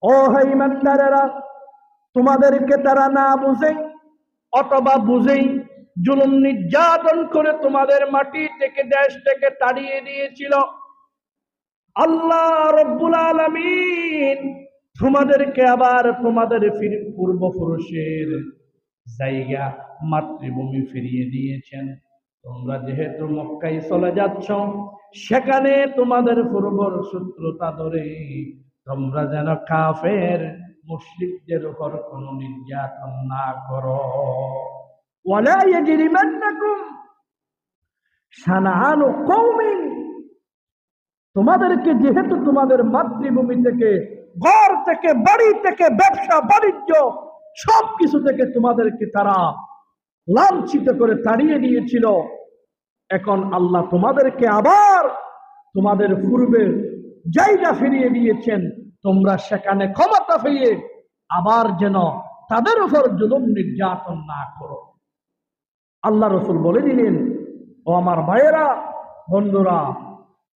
ও হে ইমানদারেরা, তোমাদেরকে তারা না বুঝে অথবা বুঝেই জুলুম নির্যাতন করে তোমাদের মাটি থেকে দেশ থেকে তাড়িয়ে দিয়েছিল। আল্লাহ রব্বুল আলামিন তোমাদেরকে আবার তোমাদের পূর্বপুরুষের জায়গা মাতৃভূমি ফিরিয়ে দিয়েছেন। তোমরা যেহেতু মক্কায় চলে যাচ্ছ, সেখানে তোমাদের পূর্বর সূত্রতা ধরে তোমরা যেন কাফের মুশরিকদের উপর কোনো নির্যাতন না করো। ওয়ালা ইয়াজরিমান্নাকুম শানাআনু কওমিন, তোমাদেরকে যেহেতু তোমাদের মাতৃভূমি থেকে, ঘর থেকে, বাড়ি থেকে, ব্যবসা বাণিজ্য সবকিছু থেকে তোমাদেরকে তারা লাঞ্ছিত করে তাড়িয়ে দিয়েছিল, এখন আল্লাহ তোমাদেরকে আবার তোমাদের পূর্বের জায়গা ফিরিয়ে দিয়েছেন। তোমরা সেখানে ক্ষমতা পেয়ে আবার যেন তাদের উপর জুলুম নির্যাতন না করো। আল্লাহ রসুল বলে দিলেন, ও আমার ভাইয়েরা, বন্ধুরা,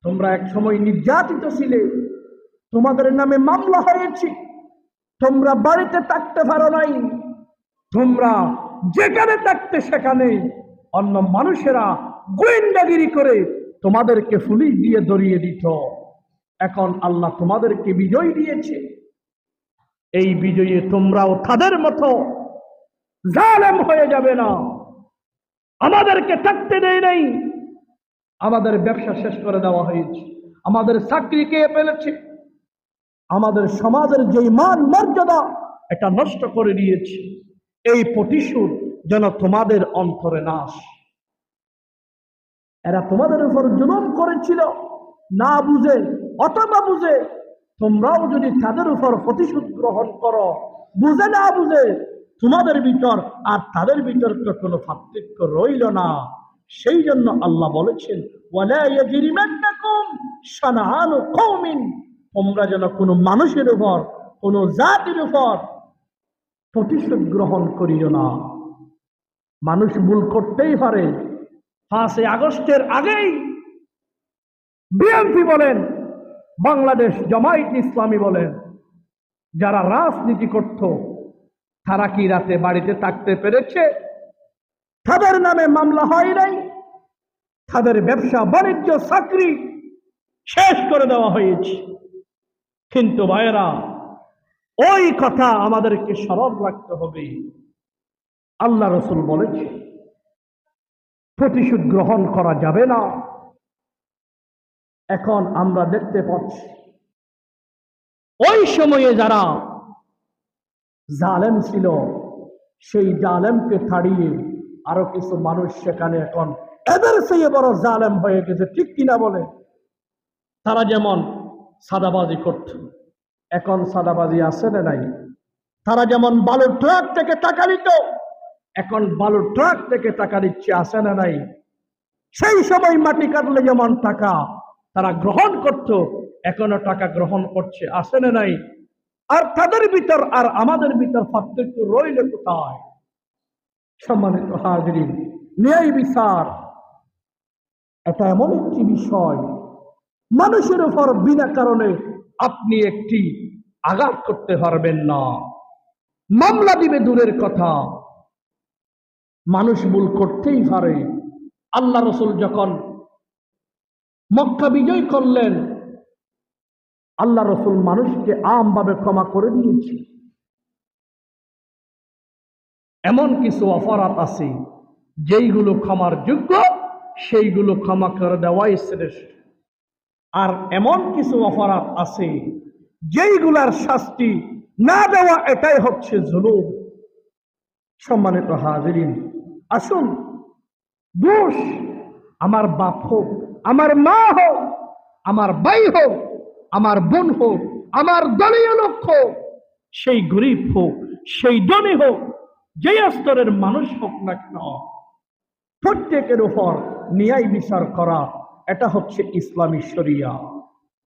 তোমরা এক সময় নির্যাতিত ছিলে, তোমাদের নামে মামলা হয়েছে, তোমরা বাড়িতে থাকতে পারো নাই, তোমরা যেখানে থাকতে সেখানে অন্য মানুষেরা গোয়েন্দাগিরি করে তোমাদেরকে পুলিশ দিয়ে ধরিয়ে দিত। এখন আল্লাহ তোমাদেরকে বিজয় দিয়েছে, এই বিজয়ে তোমরাও তাদের মতো জালেম হয়ে যাবে না। আমাদেরকে থাকতে দেয় নাই, আমাদের ব্যবসা শেষ করে দেওয়া হয়েছে, আমাদের চাকরি খেয়ে ফেলেছে, আমাদের সমাজের যে মান মর্যাদা এটা নষ্ট করে দিয়েছে। এই প্রতিশোধ যেন তোমাদের অন্তরে না আসে। এরা তোমাদের উপর জুলুম করেছিল, না বুঝে অথবা বুঝে তোমরাও যদি তাদের উপর প্রতিশোধ গ্রহণ করো, বুঝে না বুঝে, তোমাদের ভিতর আর তাদের ভিতর তো কোনো পার্থক্য রইল না। সেই জন্য আল্লাহ বলেছেন, ওয়ালা ইয়াজরিমান্নাকুম শানাআনু কওমিন, তোমরা যেন কোনো মানুষের উপর, কোনো জাতির উপর প্রতিশোধ গ্রহণ করিও না। মানুষ ভুল করতেই পারে। 5 আগস্টের আগেই বিএনপি বলেন, বাংলাদেশ জামায়াত ইসলামী বলেন, যারা রাজনীতি করত তারা কি রাতে বাড়িতে থাকতে পেরেছে? তাদের নামে মামলা হয় নাই, তাদের ব্যবসা বাণিজ্য চাকরি শেষ করে দেওয়া হয়েছে। কিন্তু ভাইয়েরা, ওই কথা আমাদেরকে স্মরণ রাখতে হবে। আল্লাহ রসুল বলেছে প্রতিশোধ গ্রহণ করা যাবে না। এখন আমরা দেখতে পাচ্ছি ওই সময়ে যারা জালেম ছিল, সেই জালেমকে ছাড়িয়ে আরো কিছু মানুষ সেখানে এখন এদের চেয়ে বড় জালেম হয়ে গেছে, ঠিক কিনা বলে? তারা যেমন সাদাবাজি করত, এখন সাদাবাজি আছে না নাই? তারা যেমন বালুর ট্রাক থেকে টাকা নিত, এখন বালুর ট্রাক থেকে টাকা দিচ্ছে, আছে না নাই? সেই সময় মাটি কাটলে যেমন টাকা তারা গ্রহণ করত, এখনো টাকা গ্রহণ করছে, আছে না নাই? আর তাদের ভিতর আর আমাদের ভিতর পার্থক্য রইল কোথায়? সম্মানিত হাজিরিন, ন্যায় বিচার এটা এমন একটি বিষয়, মানুষের উপর বিনা কারণে আপনি একটি আঘাত করতে পারবেন না। মামলা দিবে দূরের কথা, মানুষ ভুল করতেই পারে। আল্লাহ রসুল যখন মক্কা বিজয় করলেন, আল্লাহ রসুল মানুষকে আমভাবে ক্ষমা করে দিয়েছে। এমন কিছু অপরাধ আছে যেইগুলো ক্ষমার যোগ্য, সেইগুলো ক্ষমা করে দেওয়াই শ্রেষ্ঠ। আর এমন কিছু অপরাধ আছে যেইগুলার শাস্তি না দেওয়া এটাই হচ্ছে জুলুম। সম্মানিত হাজিরিন, আসুন, দোষ আমার বাপ হোক, আমার মা হোক, আমার ভাই হোক, আমার বোন হোক, আমার দলীয় লোক হোক, সেই গরিব হোক, সেই ধনী হোক, যে স্তরের মানুষ হোক না কেন, প্রত্যেকের উপর ন্যায় বিচার করা, এটা হচ্ছে ইসলামী শরিয়া।